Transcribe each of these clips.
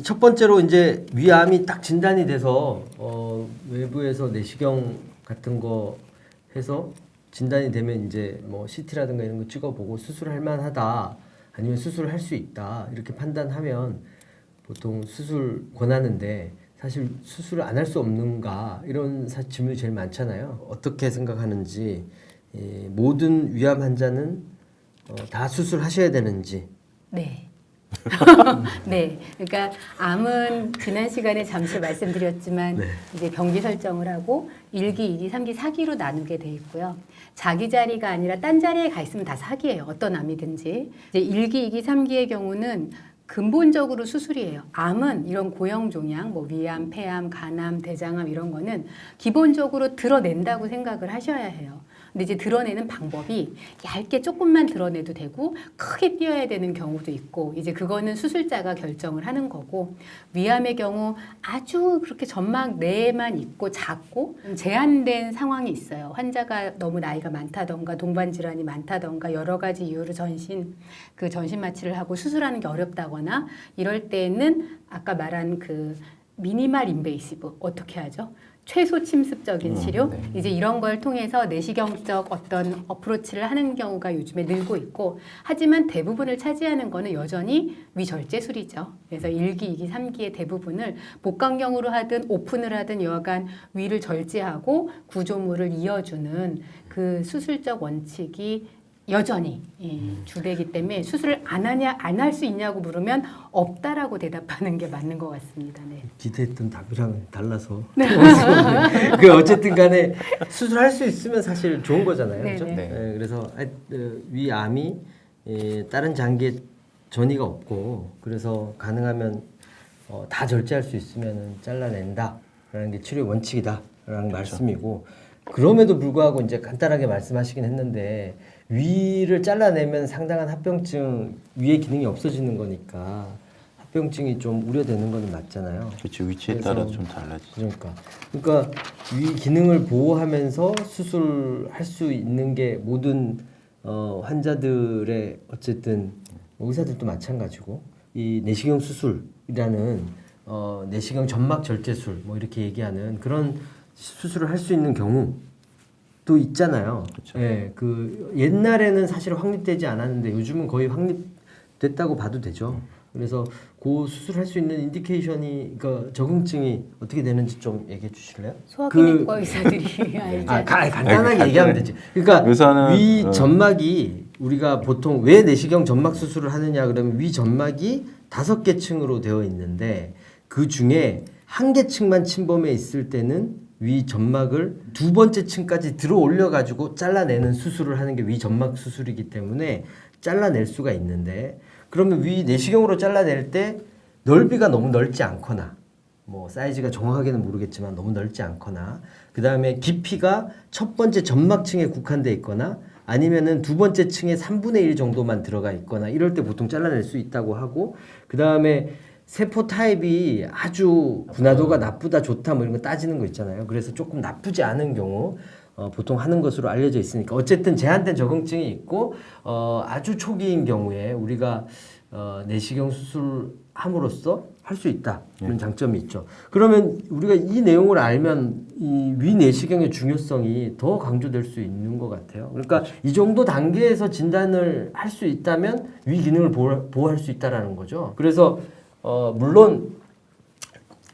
첫 번째로 이제 위암이 딱 진단이 돼서 외부에서 내시경 같은 거 해서 진단이 되면 이제 뭐 CT라든가 이런 거 찍어보고 수술할 만하다 아니면 수술할 수 있다 이렇게 판단하면 보통 수술 권하는데 사실 수술을 안 할 수 없는가 이런 질문이 제일 많잖아요. 어떻게 생각하는지 모든 위암 환자는 다 수술하셔야 되는지. 네. 네, 그러니까 암은 지난 시간에 잠시 말씀드렸지만 네. 이제 병기 설정을 하고 1기, 2기, 3기, 4기로 나누게 돼 있고요. 자기 자리가 아니라 딴 자리에 가 있으면 다 4기예요. 어떤 암이든지. 이제 1기, 2기, 3기의 경우는 근본적으로 수술이에요. 암은 이런 고형 종양, 뭐 위암, 폐암, 간암, 대장암 이런 거는 기본적으로 드러낸다고 생각을 하셔야 해요. 근데 이제 드러내는 방법이 얇게 조금만 드러내도 되고 크게 띄어야 되는 경우도 있고 이제 그거는 수술자가 결정을 하는 거고 위암의 경우 아주 그렇게 점막 내에만 있고 작고 제한된 상황이 있어요. 환자가 너무 나이가 많다던가 동반 질환이 많다던가 여러 가지 이유로 전신 마취를 하고 수술하는 게 어렵다거나 이럴 때는 아까 말한 그 미니멀 인베이시브 어떻게 하죠? 최소 침습적인 치료 네. 이제 이런 걸 통해서 내시경적 어떤 어프로치를 하는 경우가 요즘에 늘고 있고 하지만 대부분을 차지하는 거는 여전히 위절제술이죠. 그래서 1기, 2기, 3기의 대부분을 복강경으로 하든 오픈을 하든 여하간 위를 절제하고 구조물을 이어주는 그 수술적 원칙이 여전히 주되기 때문에 수술을 안 하냐 안 할 수 있냐고 물으면 없다라고 대답하는 게 맞는 것 같습니다. 네. 기대했던 답이랑 달라서 그 어쨌든 간에 수술할 수 있으면 사실 좋은 거잖아요. 그렇죠? 네네. 네. 그래서 위암이 다른 장기에 전이가 없고 그래서 가능하면 다 절제할 수 있으면 잘라낸다라는 게 치료의 원칙이다라는 말씀이고 그럼에도 불구하고 이제 간단하게 말씀하시긴 했는데 위를 잘라내면 상당한 합병증 위의 기능이 없어지는 거니까 합병증이 좀 우려되는 건 맞잖아요. 그렇죠. 위치에 그래서 따라 좀 달라지죠. 그러니까 위 기능을 보호하면서 수술할 수 있는 게 모든 환자들의 어쨌든 의사들도 마찬가지고 이 내시경 수술이라는 내시경 점막 절제술 뭐 이렇게 얘기하는 그런 수술을 할 수 있는 경우도 있잖아요. 그렇죠. 예, 그 옛날에는 사실 확립되지 않았는데 요즘은 거의 확립됐다고 봐도 되죠. 그래서 그 수술할 수 있는 인디케이션이 그러니까 적응증이 어떻게 되는지 좀 얘기해 주실래요? 소화기내과 의사들이 알지. 간단하게 얘기하면 되지. 그러니까 의사는, 위 점막이 우리가 보통 왜 내시경 점막 수술을 하느냐 그러면 위 점막이 5개 층으로 되어 있는데 그 중에 한 개 층만 침범해 있을 때는 위 점막을 2번째 층까지 들어 올려 가지고 잘라내는 수술을 하는 게 위 점막 수술이기 때문에 잘라낼 수가 있는데 그러면 위 내시경으로 잘라낼 때 넓이가 너무 넓지 않거나 뭐 사이즈가 정확하게는 모르겠지만 너무 넓지 않거나 그 다음에 깊이가 첫 번째 점막층에 국한돼 있거나 아니면은 2번째 층에 3분의 1 정도만 들어가 있거나 이럴 때 보통 잘라낼 수 있다고 하고 그 다음에 세포 타입이 아주 분화도가 나쁘다 좋다 뭐 이런 거 따지는 거 있잖아요. 그래서 조금 나쁘지 않은 경우 보통 하는 것으로 알려져 있으니까 어쨌든 제한된 적응증이 있고 아주 초기인 경우에 우리가 내시경 수술함으로써 할 수 있다 이런 장점이 있죠. 그러면 우리가 이 내용을 알면 이 위내시경의 중요성이 더 강조될 수 있는 것 같아요. 그러니까 이 정도 단계에서 진단을 할 수 있다면 위 기능을 보호할 수 있다라는 거죠. 그래서 물론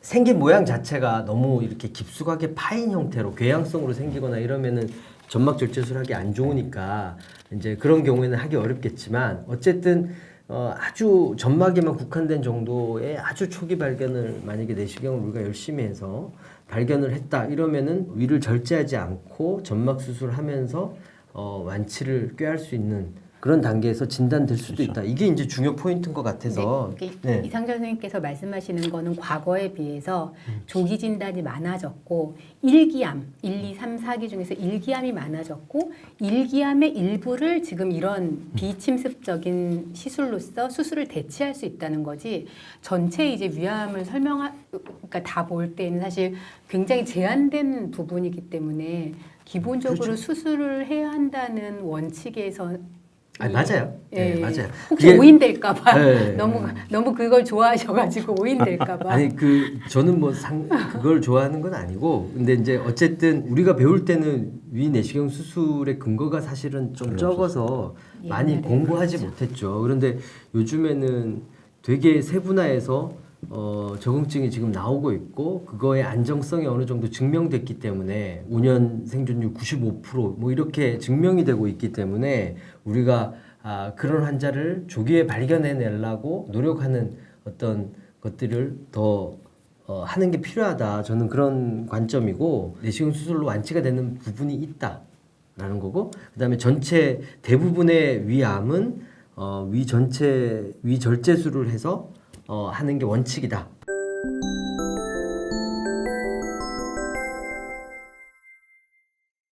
생긴 모양 자체가 너무 이렇게 깊숙하게 파인 형태로 궤양성으로 생기거나 이러면은 점막 절제술하기 안 좋으니까 이제 그런 경우에는 하기 어렵겠지만 어쨌든 아주 점막에만 국한된 정도의 아주 초기 발견을 만약에 내시경을 우리가 열심히 해서 발견을 했다 이러면은 위를 절제하지 않고 점막 수술하면서 완치를 꾀할 수 있는 그런 단계에서 진단될 수도 있다. 이게 이제 중요 포인트인 것 같아서. 네. 이상철 선생님께서 말씀하시는 거는 과거에 비해서 조기 진단이 많아졌고 일기암, 1, 2, 3, 4기 중에서 일기암이 많아졌고 일기암의 일부를 지금 이런 비침습적인 시술로서 수술을 대체할 수 있다는 거지 전체 이제 위암을 그러니까 다 볼 때는 사실 굉장히 제한된 부분이기 때문에 기본적으로 그렇죠. 수술을 해야 한다는 원칙에서 아 맞아요. 예. 네, 맞아요. 혹시 그게- 오인될까봐 네. 너무 그걸 좋아하셔가지고 오인될까봐. 아니 저는 뭐 그걸 좋아하는 건 아니고 근데 이제 어쨌든 우리가 배울 때는 위내시경 수술의 근거가 사실은 좀 적어서 많이 옛날에 공부하지 그렇죠. 못했죠. 그런데 요즘에는 되게 세분화해서 적응증이 지금 나오고 있고 그거의 안정성이 어느 정도 증명됐기 때문에 5년 생존율 95%뭐 이렇게 증명이 되고 있기 때문에 우리가 그런 환자를 조기에 발견해내려고 노력하는 어떤 것들을 더 하는 게 필요하다. 저는 그런 관점이고 내시경 수술로 완치가 되는 부분이 있다라는 거고 그다음에 전체 대부분의 위암은 위 절제술을 해서 하는 게 원칙이다.